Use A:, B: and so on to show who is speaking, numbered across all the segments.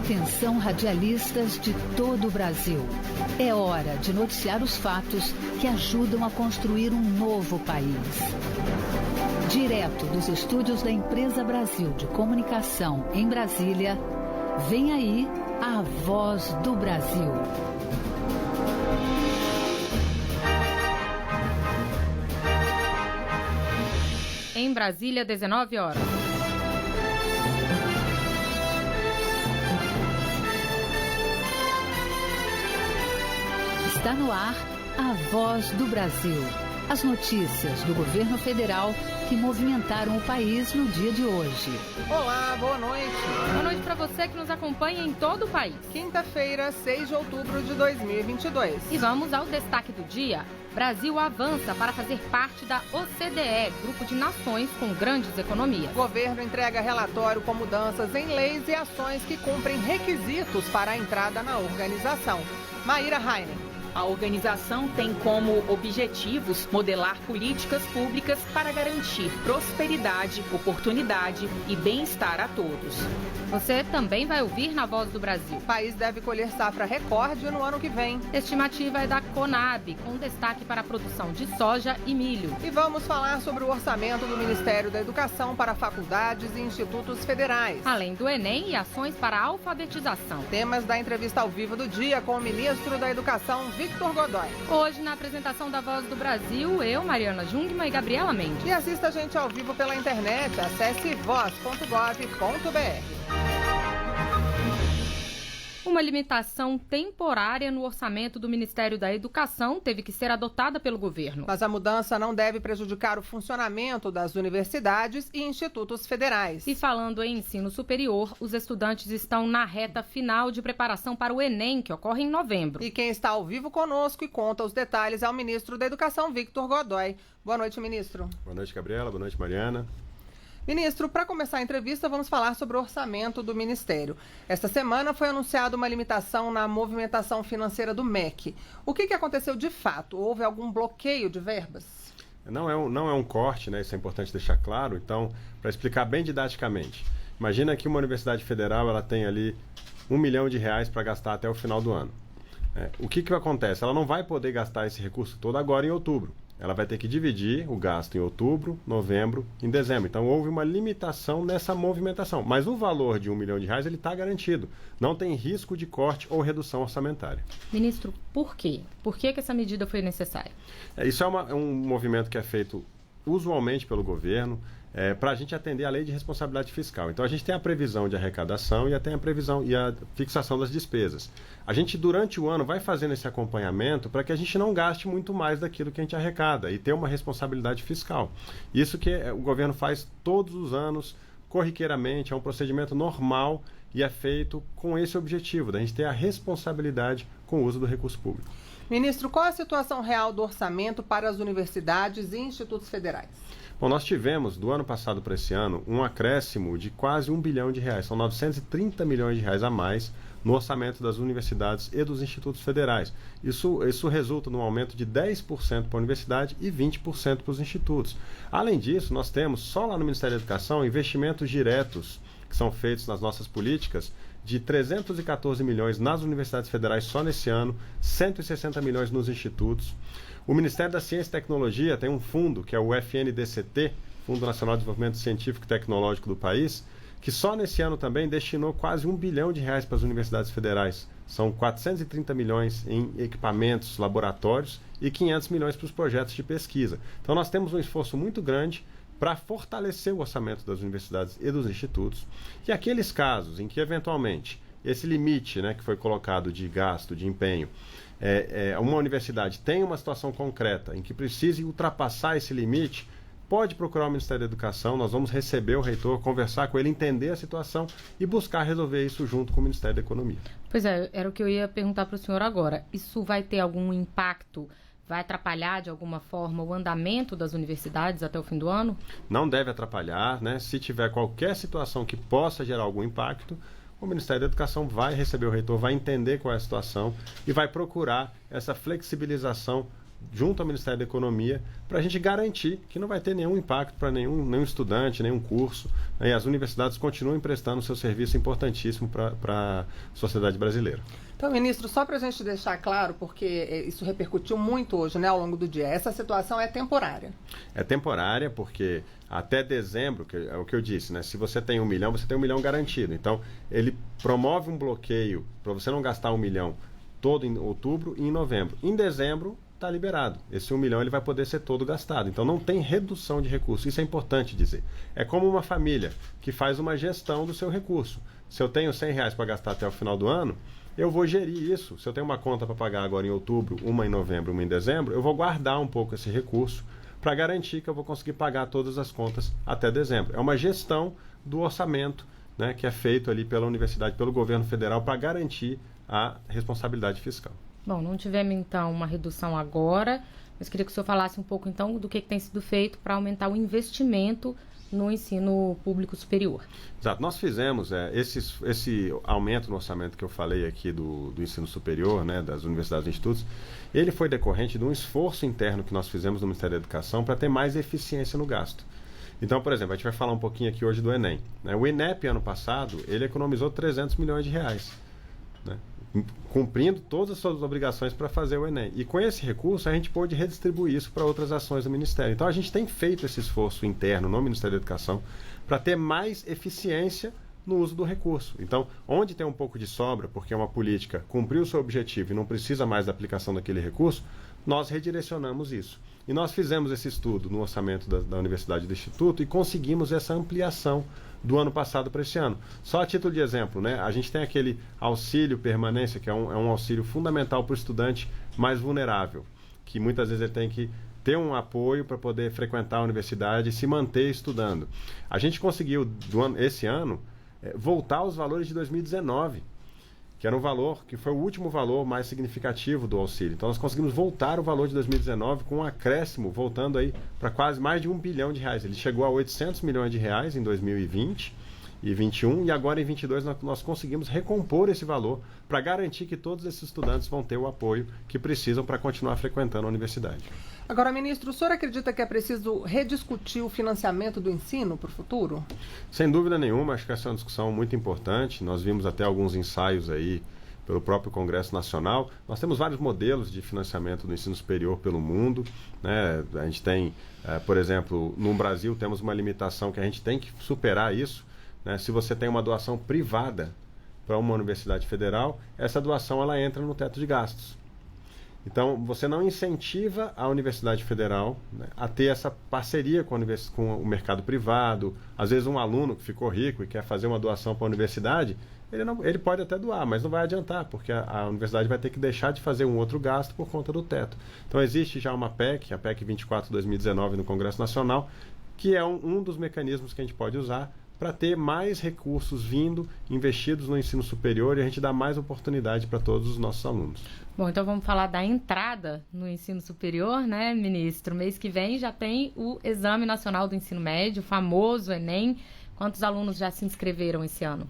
A: Atenção, radialistas de todo o Brasil. É hora de noticiar os fatos que ajudam a construir um novo país. Direto dos estúdios da Empresa Brasil de Comunicação em Brasília, vem aí a Voz do Brasil.
B: Em Brasília, 19 horas.
A: Está no ar a Voz do Brasil. As notícias do governo federal que movimentaram o país no dia de hoje.
C: Olá, boa noite.
B: Boa noite para você que nos acompanha em todo o país.
C: Quinta-feira, 6 de outubro de 2022.
B: E vamos ao destaque do dia. Brasil avança para fazer parte da OCDE, grupo de nações com grandes economias.
C: O governo entrega relatório com mudanças em leis e ações que cumprem requisitos para a entrada na organização. Maíra Heinen.
D: A organização tem como objetivos modelar políticas públicas para garantir prosperidade, oportunidade e bem-estar a todos.
B: Você também vai ouvir na Voz do Brasil.
C: O país deve colher safra recorde no ano que vem.
B: A estimativa é da Conab, com destaque para a produção de soja e milho.
C: E vamos falar sobre o orçamento do Ministério da Educação para faculdades e institutos federais.
B: Além do Enem e ações para a alfabetização.
C: Temas da entrevista ao vivo do dia com o ministro da Educação, Victor Godoy.
B: Hoje, na apresentação da Voz do Brasil, eu, Mariana Jungmann e Gabriela Mendes.
C: E assista a gente ao vivo pela internet. Acesse voz.gov.br.
B: Uma limitação temporária no orçamento do Ministério da Educação teve que ser adotada pelo governo.
C: Mas a mudança não deve prejudicar o funcionamento das universidades e institutos federais.
B: E falando em ensino superior, os estudantes estão na reta final de preparação para o Enem, que ocorre em novembro.
C: E quem está ao vivo conosco e conta os detalhes é o ministro da Educação, Victor Godoy. Boa noite, ministro.
E: Boa noite, Gabriela. Boa noite, Mariana.
C: Ministro, para começar a entrevista, vamos falar sobre o orçamento do Ministério. Esta semana foi anunciada uma limitação na movimentação financeira do MEC. O que aconteceu de fato? Houve algum bloqueio de verbas?
E: Não é um corte, né? Isso é importante deixar claro. Então, para explicar bem didaticamente, imagina que uma universidade federal ela tem ali R$1 milhão para gastar até o final do ano. O que acontece? Ela não vai poder gastar esse recurso todo agora em outubro. Ela vai ter que dividir o gasto em outubro, novembro, em dezembro. Então, houve uma limitação nessa movimentação. Mas o valor de R$1 milhão ele está garantido. Não tem risco de corte ou redução orçamentária.
B: Ministro, por quê? Por que essa medida foi necessária?
E: Isso é um movimento que é feito usualmente pelo governo para a gente atender a lei de responsabilidade fiscal. Então, a gente tem a previsão de arrecadação e tem a previsão e a fixação das despesas. A gente, durante o ano, vai fazendo esse acompanhamento para que a gente não gaste muito mais daquilo que a gente arrecada e ter uma responsabilidade fiscal. Isso que o governo faz todos os anos, corriqueiramente, é um procedimento normal e é feito com esse objetivo, da gente ter a responsabilidade com o uso do recurso público.
C: Ministro, qual a situação real do orçamento para as universidades e institutos federais?
E: Bom, nós tivemos, do ano passado para esse ano, um acréscimo de quase R$1 bilhão. São R$930 milhões a mais no orçamento das universidades e dos institutos federais. Isso resulta num aumento de 10% para a universidade e 20% para os institutos. Além disso, nós temos, só lá no Ministério da Educação, investimentos diretos que são feitos nas nossas políticas de 314 milhões nas universidades federais só nesse ano, 160 milhões nos institutos. O Ministério da Ciência e Tecnologia tem um fundo, que é o FNDCT, Fundo Nacional de Desenvolvimento Científico e Tecnológico do país, que só nesse ano também destinou quase R$1 bilhão para as universidades federais. São 430 milhões em equipamentos, laboratórios e 500 milhões para os projetos de pesquisa. Então nós temos um esforço muito grande para fortalecer o orçamento das universidades e dos institutos. E aqueles casos em que, eventualmente, esse limite, né, que foi colocado de gasto, de empenho, uma universidade tem uma situação concreta em que precise ultrapassar esse limite, pode procurar o Ministério da Educação, nós vamos receber o reitor, conversar com ele, entender a situação e buscar resolver isso junto com o Ministério da Economia.
B: Pois é, era o que eu ia perguntar para o senhor agora. Isso vai ter algum impacto? Vai atrapalhar de alguma forma o andamento das universidades até o fim do ano?
E: Não deve atrapalhar, né? Se tiver qualquer situação que possa gerar algum impacto, o Ministério da Educação vai receber o reitor, vai entender qual é a situação e vai procurar essa flexibilização junto ao Ministério da Economia, para a gente garantir que não vai ter nenhum impacto para nenhum estudante, nenhum curso, né? E as universidades continuam prestando seu serviço importantíssimo para a sociedade brasileira.
C: Então, ministro, só para a gente deixar claro, porque isso repercutiu muito hoje, né, ao longo do dia, essa situação é temporária. É temporária porque até dezembro, que é o que eu disse, né, se você tem 1 milhão, você tem 1 milhão garantido. Então, ele promove um bloqueio para você não gastar 1 milhão todo em outubro e em novembro. Em dezembro, está liberado. Esse 1 milhão ele vai poder ser todo gastado. Então, não tem redução de recursos. Isso é importante dizer. É como uma família que faz uma gestão do seu recurso. Se eu tenho R$100 para gastar até o final do ano, eu vou gerir isso. Se eu tenho uma conta para pagar agora em outubro, uma em novembro, uma em dezembro, eu vou guardar um pouco esse recurso para garantir que eu vou conseguir pagar todas as contas até dezembro. É uma gestão do orçamento, né, que é feito ali pela universidade, pelo governo federal, para garantir a responsabilidade fiscal.
B: Bom, não tivemos então uma redução agora, mas queria que o senhor falasse um pouco então do que tem sido feito para aumentar o investimento no ensino público superior.
E: Exato. Nós fizemos esse aumento no orçamento que eu falei aqui do ensino superior, né, das universidades e institutos, ele foi decorrente de um esforço interno que nós fizemos no Ministério da Educação para ter mais eficiência no gasto. Então, por exemplo, a gente vai falar um pouquinho aqui hoje do Enem, né? O INEP, ano passado, ele economizou R$300 milhões, né, cumprindo todas as suas obrigações para fazer o Enem. E com esse recurso, a gente pôde redistribuir isso para outras ações do Ministério. Então, a gente tem feito esse esforço interno no Ministério da Educação para ter mais eficiência no uso do recurso. Então, onde tem um pouco de sobra, porque uma política cumpriu o seu objetivo e não precisa mais da aplicação daquele recurso, nós redirecionamos isso. E nós fizemos esse estudo no orçamento da Universidade do Instituto e conseguimos essa ampliação do ano passado para esse ano. Só a título de exemplo, né? A gente tem aquele auxílio permanência, que é um auxílio fundamental para o estudante mais vulnerável, que muitas vezes ele tem que ter um apoio para poder frequentar a universidade e se manter estudando. A gente conseguiu, esse ano, voltar aos valores de 2019, que era um valor, que foi o último valor mais significativo do auxílio. Então, nós conseguimos voltar o valor de 2019 com um acréscimo, voltando aí para quase mais de R$1 bilhão. Ele chegou a R$800 milhões em 2020 e 2021, e agora em 2022 nós conseguimos recompor esse valor para garantir que todos esses estudantes vão ter o apoio que precisam para continuar frequentando a universidade.
C: Agora, ministro, o senhor acredita que é preciso rediscutir o financiamento do ensino para o futuro?
E: Sem dúvida nenhuma, acho que essa é uma discussão muito importante. Nós vimos até alguns ensaios aí pelo próprio Congresso Nacional. Nós temos vários modelos de financiamento do ensino superior pelo mundo, né? A gente tem, por exemplo, no Brasil temos uma limitação que a gente tem que superar isso, né? Se você tem uma doação privada para uma universidade federal, essa doação ela entra no teto de gastos. Então, você não incentiva a Universidade Federal, né, a ter essa parceria com o mercado privado. Às vezes, um aluno que ficou rico e quer fazer uma doação para a universidade, ele pode até doar, mas não vai adiantar, porque a universidade vai ter que deixar de fazer um outro gasto por conta do teto. Então, existe já uma PEC, a PEC 24/2019 no Congresso Nacional, que é um dos mecanismos que a gente pode usar para ter mais recursos investidos no ensino superior e a gente dar mais oportunidade para todos os nossos alunos.
B: Bom, então vamos falar da entrada no ensino superior, né, ministro? Mês que vem já tem o Exame Nacional do Ensino Médio, o famoso Enem. Quantos alunos já se inscreveram esse ano?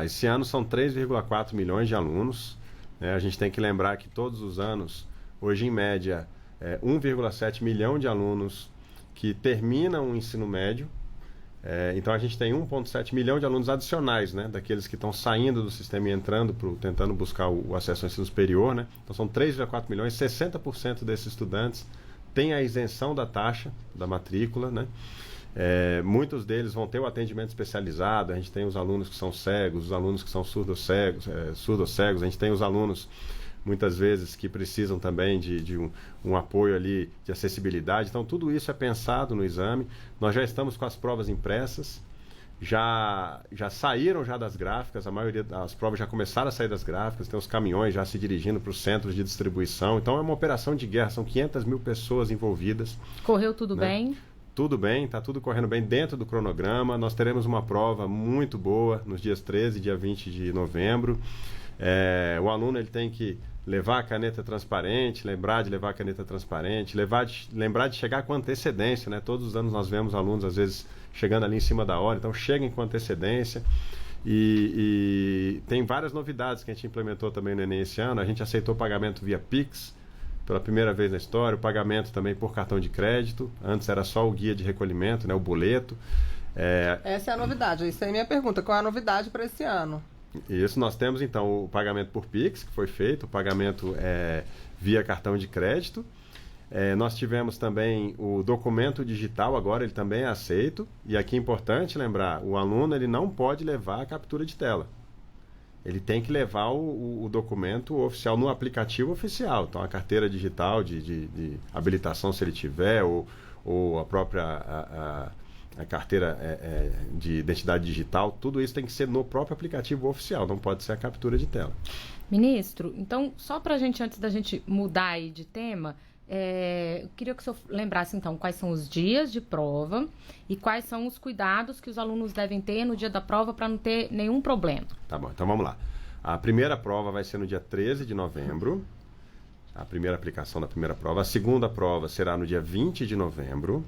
E: Esse ano são 3,4 milhões de alunos. A gente tem que lembrar que todos os anos, hoje em média, 1,7 milhão de alunos que terminam o ensino médio. Então a gente tem 1,7 milhão de alunos adicionais, né, daqueles que estão saindo do sistema e entrando, tentando buscar o acesso ao ensino superior, né? Então são 3,4 milhões, 60% desses estudantes têm a isenção da taxa da matrícula, né? Muitos deles vão ter o atendimento especializado. A gente tem os alunos que são cegos, os alunos que são surdo-cegos, a gente tem os alunos muitas vezes que precisam também de um apoio ali de acessibilidade. Então, tudo isso é pensado no exame. Nós já estamos com as provas impressas, já saíram já das gráficas, a maioria das provas já começaram a sair das gráficas, tem os caminhões já se dirigindo para os centros de distribuição. Então, é uma operação de guerra, são 500 mil pessoas envolvidas.
B: Correu tudo bem?
E: Tudo bem, está tudo correndo bem dentro do cronograma. Nós teremos uma prova muito boa nos dias 13 e dia 20 de novembro. O aluno ele tem que levar a caneta transparente, lembrar de levar a caneta transparente, lembrar de chegar com antecedência, né? Todos os anos nós vemos alunos, às vezes, chegando ali em cima da hora, então cheguem com antecedência. E tem várias novidades que a gente implementou também no Enem esse ano. A gente aceitou pagamento via Pix, pela primeira vez na história, o pagamento também por cartão de crédito. Antes era só o guia de recolhimento, né, o boleto.
C: Essa é a novidade. Isso aí é a minha pergunta. Qual é a novidade para esse ano?
E: Isso, nós temos então o pagamento por Pix, que foi feito, o pagamento via cartão de crédito. Nós tivemos também o documento digital, agora ele também é aceito. E aqui é importante lembrar, o aluno ele não pode levar a captura de tela. Ele tem que levar o documento oficial no aplicativo oficial. Então, a carteira digital de habilitação, se ele tiver, ou a própria a carteira de identidade digital, tudo isso tem que ser no próprio aplicativo oficial, não pode ser a captura de tela.
B: Ministro, então, só para a gente, antes da gente mudar aí de tema, eu queria que o senhor lembrasse, então, quais são os dias de prova e quais são os cuidados que os alunos devem ter no dia da prova para não ter nenhum problema.
E: Tá bom, então vamos lá. A primeira prova vai ser no dia 13 de novembro, a primeira aplicação da primeira prova. A segunda prova será no dia 20 de novembro.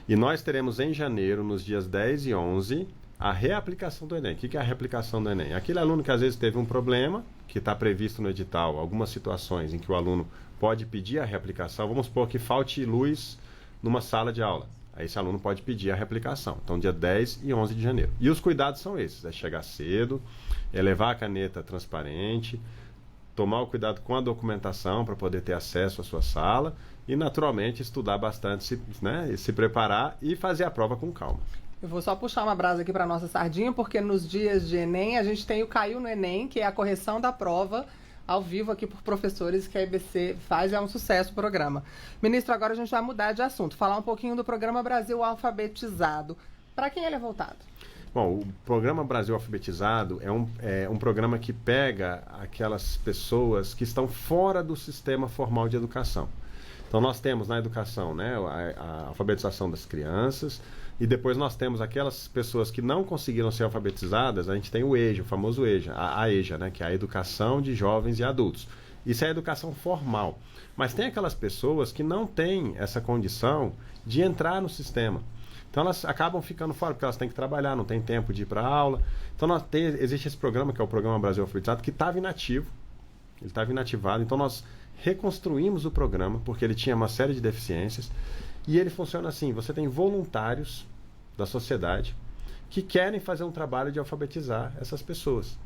E: E nós teremos em janeiro, nos dias 10 e 11, a reaplicação do Enem. O que é a reaplicação do Enem? Aquele aluno que às vezes teve um problema, que está previsto no edital, algumas situações em que o aluno pode pedir a reaplicação. Vamos supor que falte luz numa sala de aula. Aí esse aluno pode pedir a reaplicação. Então, dia 10 e 11 de janeiro. E os cuidados são esses. É chegar cedo, levar a caneta transparente, tomar o cuidado com a documentação para poder ter acesso à sua sala e, naturalmente, estudar bastante, se preparar e fazer a prova com calma.
C: Eu vou só puxar uma brasa aqui para nossa sardinha, porque nos dias de Enem a gente tem o Caiu no Enem, que é a correção da prova ao vivo aqui por professores que a EBC faz, é um sucesso o programa. Ministro, agora a gente vai mudar de assunto, falar um pouquinho do programa Brasil Alfabetizado. Para quem ele é voltado?
E: Bom, o programa Brasil Alfabetizado é um programa que pega aquelas pessoas que estão fora do sistema formal de educação. Então, nós temos na educação, né, a alfabetização das crianças, e depois nós temos aquelas pessoas que não conseguiram ser alfabetizadas. A gente tem o EJA, o famoso EJA, a EJA, né, que é a Educação de Jovens e Adultos. Isso é a educação formal. Mas tem aquelas pessoas que não têm essa condição de entrar no sistema. Então, elas acabam ficando fora, porque elas têm que trabalhar, não tem tempo de ir para a aula. Então, existe esse programa, que é o Programa Brasil Alfabetizado, que estava inativo. Ele estava inativado. Então, nós reconstruímos o programa, porque ele tinha uma série de deficiências. E ele funciona assim: você tem voluntários da sociedade que querem fazer um trabalho de alfabetizar essas pessoas.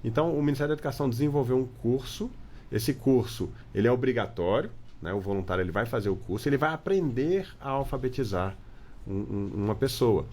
E: Então, o Ministério da Educação desenvolveu um curso. Esse curso ele é obrigatório, né? O voluntário ele vai fazer o curso, ele vai aprender a alfabetizar uma pessoa.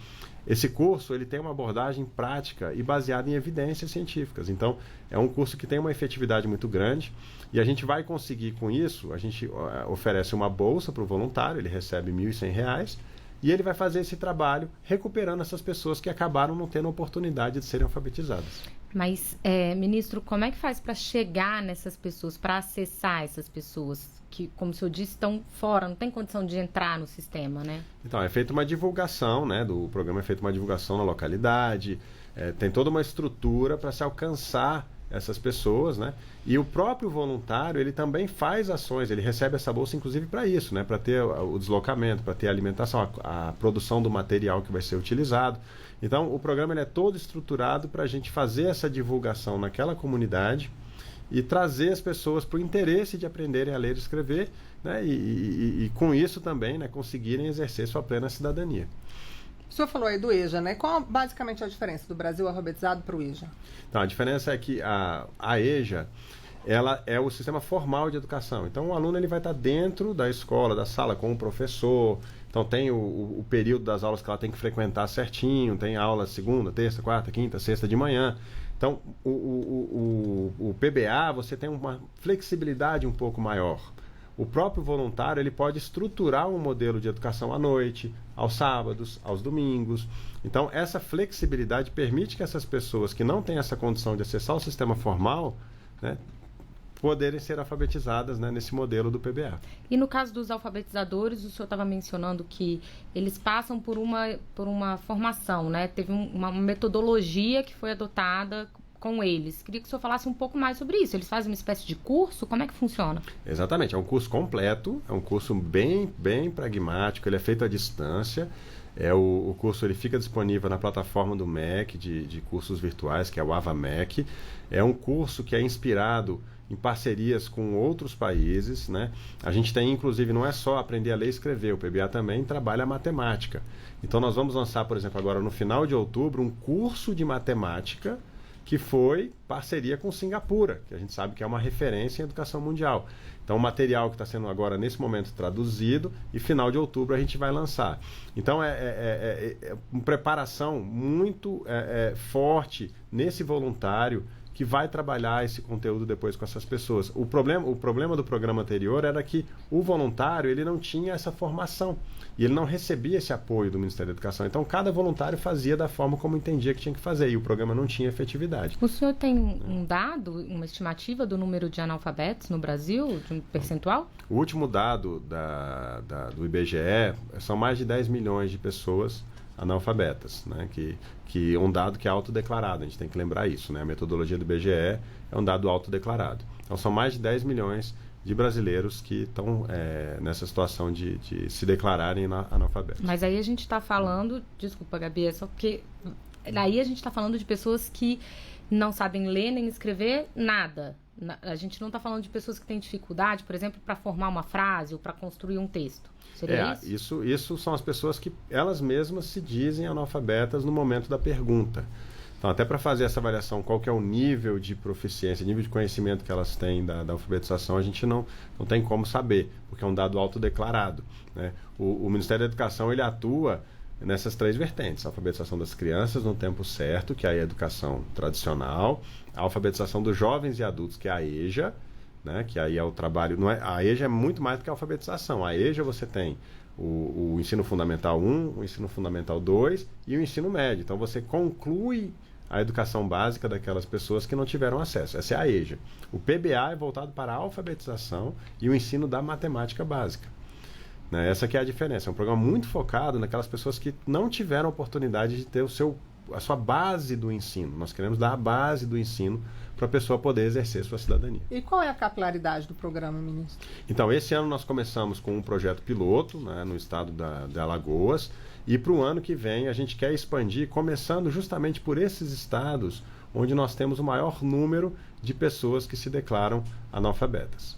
E: Esse curso ele tem uma abordagem prática e baseada em evidências científicas. Então, é um curso que tem uma efetividade muito grande e a gente vai conseguir com isso, a gente oferece uma bolsa para o voluntário, ele recebe R$ 1.100 e ele vai fazer esse trabalho recuperando essas pessoas que acabaram não tendo oportunidade de serem alfabetizadas.
B: Mas, ministro, como é que faz para chegar nessas pessoas, para acessar essas pessoas que, como o senhor disse, estão fora, não tem condição de entrar no sistema, né?
E: Então, é feita uma divulgação, né, do programa, é feita uma divulgação na localidade, tem toda uma estrutura para se alcançar essas pessoas, né? E o próprio voluntário, ele também faz ações, ele recebe essa bolsa, inclusive, para isso, né? Para ter o deslocamento, para ter a alimentação, a produção do material que vai ser utilizado. Então, o programa ele é todo estruturado para a gente fazer essa divulgação naquela comunidade e trazer as pessoas para o interesse de aprenderem a ler e escrever, né? E com isso também, né, conseguirem exercer sua plena cidadania.
C: O senhor falou aí do EJA, né? Qual basicamente a diferença do Brasil Alfabetizado para o EJA?
E: Então, a diferença é que a EJA, ela é o sistema formal de educação. Então, o aluno ele vai estar dentro da escola, da sala, com o professor. Então, tem o período das aulas que ela tem que frequentar certinho. Tem aula segunda, terça, quarta, quinta, sexta de manhã. Então, o PBA, você tem uma flexibilidade um pouco maior. O próprio voluntário ele pode estruturar um modelo de educação à noite, aos sábados, aos domingos. Então, essa flexibilidade permite que essas pessoas que não têm essa condição de acessar o sistema formal, né, poderem ser alfabetizadas, né, nesse modelo do PBA.
B: E no caso dos alfabetizadores, o senhor estava mencionando que eles passam por uma formação, né? Teve uma metodologia que foi adotada com eles. Queria que o senhor falasse um pouco mais sobre isso. Eles fazem uma espécie de curso? Como é que funciona?
E: Exatamente. É um curso completo, é um curso bem pragmático, ele é feito à distância. O curso ele fica disponível na plataforma do MEC de cursos virtuais, que é o AvaMEC. É um curso que é inspirado em parcerias com outros países, né? A gente tem, inclusive, não é só aprender a ler e escrever, o PBA também trabalha a matemática. Então nós vamos lançar, por exemplo, agora no final de outubro, um curso de matemática que foi parceria com Singapura, que a gente sabe que é uma referência em educação mundial. Então, o material que está sendo agora, nesse momento, traduzido, e final de outubro a gente vai lançar. Então, é uma preparação muito forte nesse voluntário que vai trabalhar esse conteúdo depois com essas pessoas. O problema do programa anterior era que o voluntário ele não tinha essa formação e ele não recebia esse apoio do Ministério da Educação. Então, cada voluntário fazia da forma como entendia que tinha que fazer e o programa não tinha efetividade.
B: O senhor tem um dado, uma estimativa do número de analfabetos no Brasil, de um percentual?
E: O último dado do IBGE são mais de 10 milhões de pessoas analfabetas, né? Que é um dado que é autodeclarado, a gente tem que lembrar isso, né? A metodologia do IBGE é um dado autodeclarado. Então, são mais de 10 milhões de brasileiros que estão nessa situação de se declararem analfabetos.
B: Mas aí a gente está falando, desculpa, Gabi, é só porque aí a gente está falando de pessoas que não sabem ler nem escrever nada. A gente não está falando de pessoas que têm dificuldade, por exemplo, para formar uma frase ou para construir um texto. Seria isso?
E: Isso são as pessoas que elas mesmas se dizem analfabetas no momento da pergunta. Então, até para fazer essa avaliação, qual que é o nível de proficiência, nível de conhecimento que elas têm da alfabetização, a gente não tem como saber, porque é um dado autodeclarado, né? O Ministério da Educação ele atua nessas 3 vertentes: a alfabetização das crianças no tempo certo, que é a educação tradicional, a alfabetização dos jovens e adultos, que é a EJA, né? Que aí é o trabalho... a EJA é muito mais do que a alfabetização. A EJA você tem o ensino fundamental 1, o ensino fundamental 2 e o ensino médio. Então você conclui a educação básica daquelas pessoas que não tiveram acesso. Essa é a EJA. O PBA é voltado para a alfabetização e o ensino da matemática básica. Né? Essa que é a diferença. É um programa muito focado naquelas pessoas que não tiveram oportunidade de ter a sua base do ensino. Nós queremos dar a base do ensino para a pessoa poder exercer sua cidadania.
C: E qual é a capilaridade do programa, ministro?
E: Então, esse ano nós começamos com um projeto piloto, né, no estado de Alagoas, e para o ano que vem a gente quer expandir, começando justamente por esses estados onde nós temos o maior número de pessoas que se declaram analfabetas.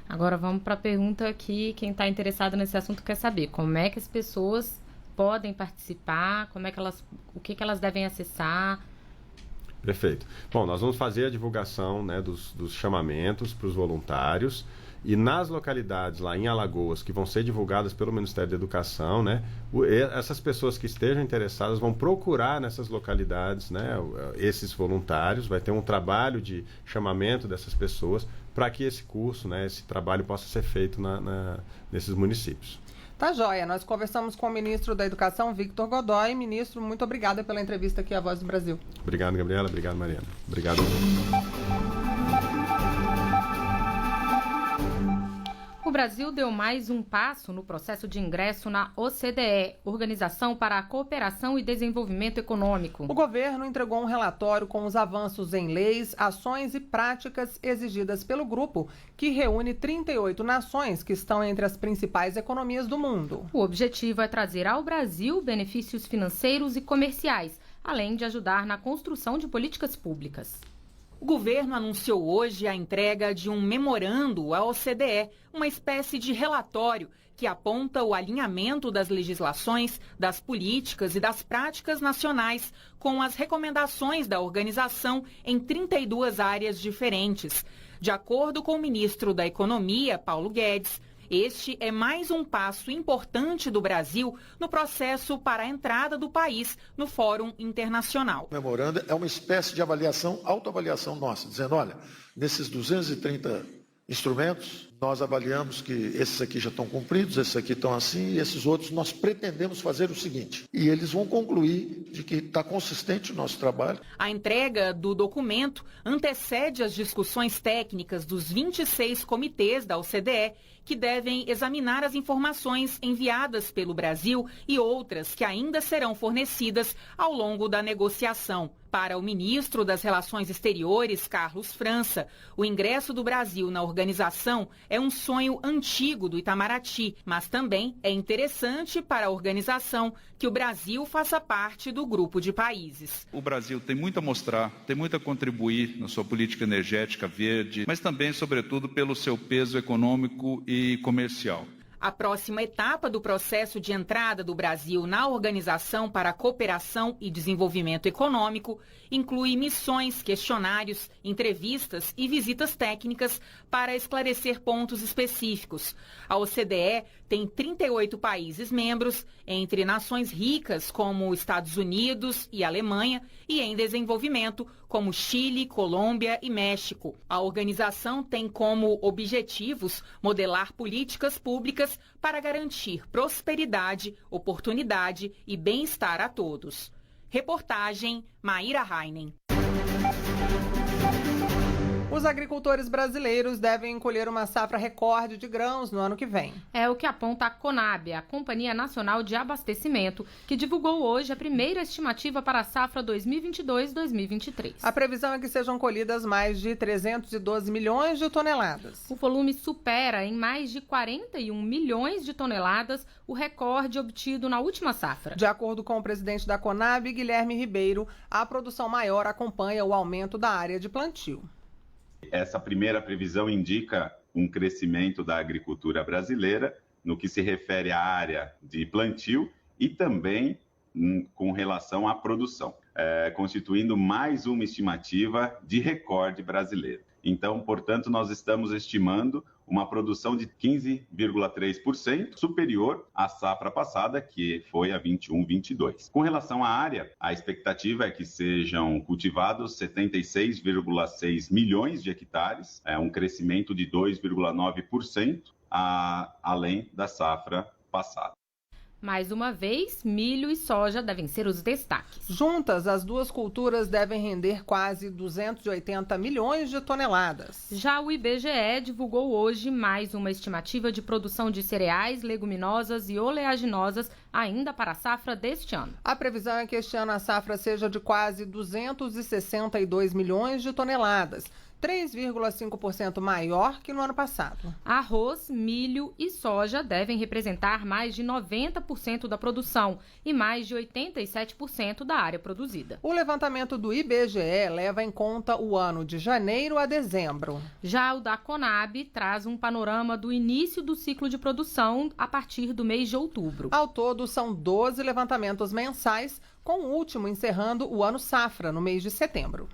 B: Agora vamos para a pergunta que quem está interessado nesse assunto quer saber. Como é que as pessoas podem participar? O que elas devem acessar?
E: Perfeito. Bom, nós vamos fazer a divulgação, né, dos chamamentos para os voluntários e nas localidades lá em Alagoas que vão ser divulgadas pelo Ministério da Educação, né, essas pessoas que estejam interessadas vão procurar nessas localidades, né, esses voluntários, vai ter um trabalho de chamamento dessas pessoas para que esse curso, né, esse trabalho possa ser feito nesses municípios.
C: Tá joia, nós conversamos com o ministro da Educação, Victor Godoy. Ministro, muito obrigada pela entrevista aqui à Voz do Brasil.
E: Obrigado, Gabriela. Obrigado, Mariana. Obrigado.
B: O Brasil deu mais um passo no processo de ingresso na OCDE, Organização para a Cooperação e Desenvolvimento Econômico.
C: O governo entregou um relatório com os avanços em leis, ações e práticas exigidas pelo grupo, que reúne 38 nações que estão entre as principais economias do mundo.
B: O objetivo é trazer ao Brasil benefícios financeiros e comerciais, além de ajudar na construção de políticas públicas.
D: O governo anunciou hoje a entrega de um memorando à OCDE, uma espécie de relatório que aponta o alinhamento das legislações, das políticas e das práticas nacionais com as recomendações da organização em 32 áreas diferentes. De acordo com o ministro da Economia, Paulo Guedes, este é mais um passo importante do Brasil no processo para a entrada do país no Fórum Internacional.
F: O memorando é uma espécie de avaliação, autoavaliação nossa, dizendo, olha, nesses 230 instrumentos, nós avaliamos que esses aqui já estão cumpridos, esses aqui estão assim, e esses outros nós pretendemos fazer o seguinte. E eles vão concluir de que está consistente o nosso trabalho.
D: A entrega do documento antecede as discussões técnicas dos 26 comitês da OCDE, que devem examinar as informações enviadas pelo Brasil e outras que ainda serão fornecidas ao longo da negociação. Para o ministro das Relações Exteriores, Carlos França, o ingresso do Brasil na organização é um sonho antigo do Itamaraty, mas também é interessante para a organização que o Brasil faça parte do grupo de países.
G: O Brasil tem muito a mostrar, tem muito a contribuir na sua política energética verde, mas também, sobretudo, pelo seu peso econômico e comercial.
D: A próxima etapa do processo de entrada do Brasil na Organização para a Cooperação e Desenvolvimento Econômico inclui missões, questionários, entrevistas e visitas técnicas para esclarecer pontos específicos. A OCDE tem 38 países membros, entre nações ricas como Estados Unidos e Alemanha e em desenvolvimento como Chile, Colômbia e México. A organização tem como objetivos modelar políticas públicas para garantir prosperidade, oportunidade e bem-estar a todos. Reportagem Maíra Heinen.
C: Os agricultores brasileiros devem colher uma safra recorde de grãos no ano que vem.
B: É o que aponta a Conab, a Companhia Nacional de Abastecimento, que divulgou hoje a primeira estimativa para a safra 2022-2023.
C: A previsão é que sejam colhidas mais de 312 milhões de toneladas.
B: O volume supera em mais de 41 milhões de toneladas o recorde obtido na última safra.
C: De acordo com o presidente da Conab, Guilherme Ribeiro, a produção maior acompanha o aumento da área de plantio.
H: Essa primeira previsão indica um crescimento da agricultura brasileira no que se refere à área de plantio e também com relação à produção, constituindo mais uma estimativa de recorde brasileiro. Então, portanto, nós estamos estimando uma produção de 15,3% superior à safra passada, que foi a 21-22. Com relação à área, a expectativa é que sejam cultivados 76,6 milhões de hectares, um crescimento de 2,9% além da safra passada.
B: Mais uma vez, milho e soja devem ser os destaques.
C: Juntas, as duas culturas devem render quase 280 milhões de toneladas.
B: Já o IBGE divulgou hoje mais uma estimativa de produção de cereais, leguminosas e oleaginosas ainda para a safra deste ano.
C: A previsão é que este ano a safra seja de quase 262 milhões de toneladas. 3,5% maior que no ano passado.
B: Arroz, milho e soja devem representar mais de 90% da produção e mais de 87% da área produzida.
C: O levantamento do IBGE leva em conta o ano de janeiro a dezembro.
B: Já o da Conab traz um panorama do início do ciclo de produção a partir do mês de outubro.
C: Ao todo, são 12 levantamentos mensais, com o último encerrando o ano safra, no mês de setembro.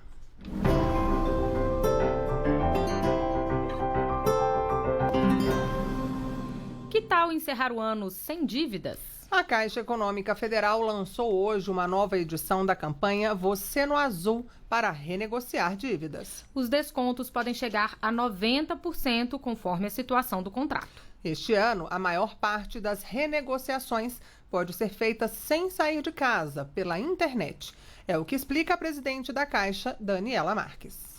B: Que tal encerrar o ano sem dívidas?
C: A Caixa Econômica Federal lançou hoje uma nova edição da campanha Você no Azul para renegociar dívidas.
B: Os descontos podem chegar a 90% conforme a situação do contrato.
C: Este ano, a maior parte das renegociações pode ser feita sem sair de casa, pela internet. É o que explica a presidente da Caixa, Daniela Marques.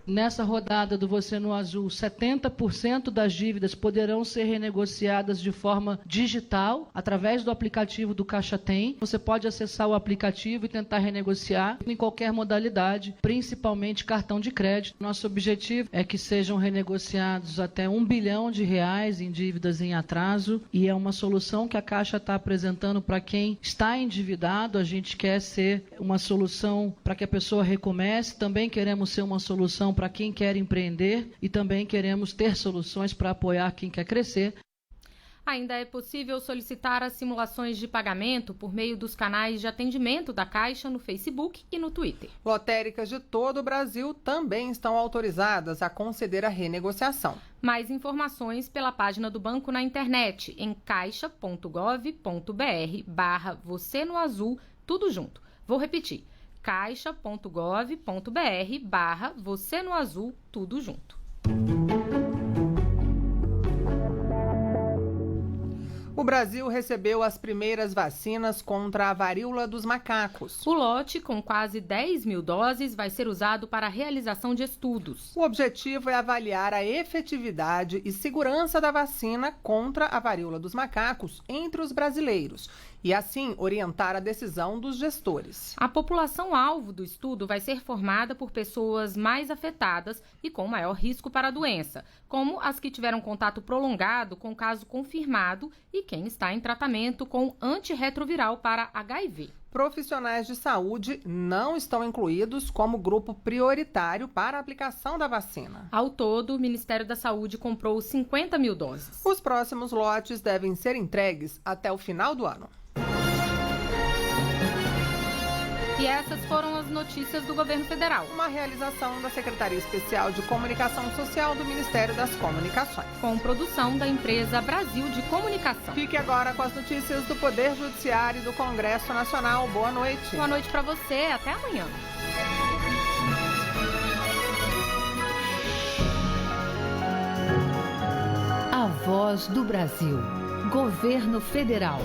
I: Nessa rodada do Você no Azul, 70% das dívidas poderão ser renegociadas de forma digital, através do aplicativo do Caixa Tem. Você pode acessar o aplicativo e tentar renegociar em qualquer modalidade, principalmente cartão de crédito. Nosso objetivo é que sejam renegociados até R$1 bilhão em dívidas em atraso, e é uma solução que a Caixa está apresentando para quem está endividado. A gente quer ser uma solução para que a pessoa recomece, também queremos ser uma solução para quem quer empreender e também queremos ter soluções para apoiar quem quer crescer.
B: Ainda é possível solicitar as simulações de pagamento por meio dos canais de atendimento da Caixa no Facebook e no Twitter.
C: Lotéricas de todo o Brasil também estão autorizadas a conceder a renegociação.
B: Mais informações pela página do banco na internet em caixa.gov.br/Você no Azul, tudo junto. Vou repetir. caixa.gov.br/Você no Azul, tudo junto.
C: O Brasil recebeu as primeiras vacinas contra a varíola dos macacos.
B: O lote, com quase 10 mil doses, vai ser usado para a realização de estudos.
C: O objetivo é avaliar a efetividade e segurança da vacina contra a varíola dos macacos entre os brasileiros e, assim, orientar a decisão dos gestores.
B: A população-alvo do estudo vai ser formada por pessoas mais afetadas e com maior risco para a doença, como as que tiveram contato prolongado com o caso confirmado e quem está em tratamento com antirretroviral para HIV.
C: Profissionais de saúde não estão incluídos como grupo prioritário para a aplicação da vacina.
B: Ao todo, o Ministério da Saúde comprou 50 mil doses.
C: Os próximos lotes devem ser entregues até o final do ano.
B: E essas foram as notícias do governo federal.
C: Uma realização da Secretaria Especial de Comunicação Social do Ministério das Comunicações.
B: Com produção da empresa Brasil de Comunicação.
C: Fique agora com as notícias do Poder Judiciário e do Congresso Nacional. Boa noite.
B: Boa noite para você. Até amanhã.
A: A Voz do Brasil. Governo Federal.